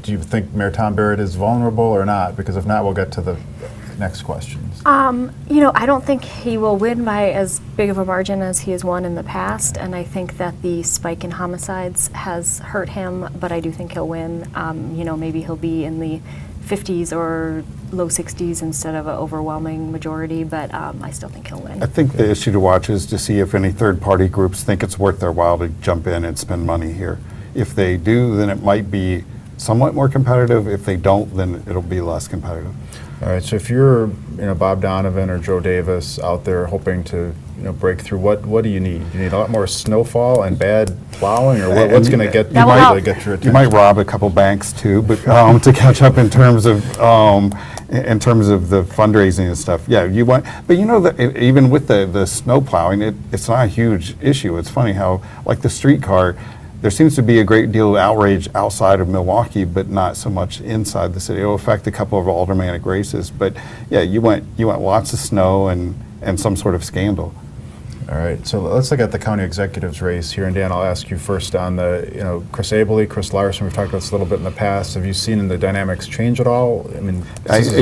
do you think Mayor Tom Barrett is vulnerable or not? Because if not, we'll get to the next questions. I don't think he will win by as big of a margin as he has won in the past, and I think that the spike in homicides has hurt him, but I do think he'll win. Maybe he'll be in the 50s or low 60s instead of an overwhelming majority, but I still think he'll win. I think the issue to watch is to see if any third-party groups think it's worth their while to jump in and spend money here. If they do, then it might be somewhat more competitive. If they don't, then it'll be less competitive. All right, so if you're Bob Donovan or Joe Davis out there hoping to break through, what do you need? Do you need a lot more snowfall and bad plowing, or what's going to get you to get your attention? You might rob a couple banks too, but to catch up in terms of the fundraising and stuff. Yeah, you want, but that even with the snow plowing, it's not a huge issue. It's funny how, like the streetcar, there seems to be a great deal of outrage outside of Milwaukee, but not so much inside the city. It'll affect a couple of aldermanic races, but yeah, you want lots of snow and some sort of scandal. All right, so let's look at the county executive's race here. And Dan, I'll ask you first on the, Chris Abele, Chris Larson. We've talked about this a little bit in the past. Have you seen the dynamics change at all? I mean,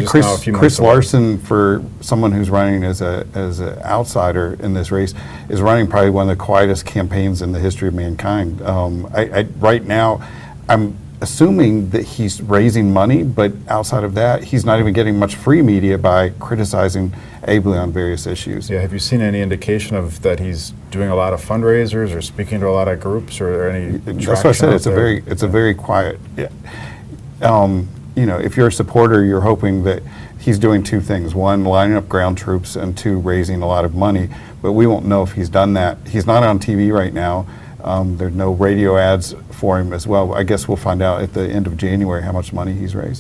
Chris Larson, for someone who's running as an outsider in this race, is running probably one of the quietest campaigns in the history of mankind. Right now, I'm assuming that he's raising money, but outside of that, he's not even getting much free media by criticizing Abele on various issues. Yeah, have you seen any indication of that he's doing a lot of fundraisers or speaking to a lot of groups or any traction? That's what I said. It's a very quiet. Yeah. If you're a supporter, you're hoping that he's doing two things: one, lining up ground troops, and two, raising a lot of money. But we won't know if he's done that. He's not on TV right now. There's no radio ads for him as well. I guess we'll find out at the end of January how much money he's raised.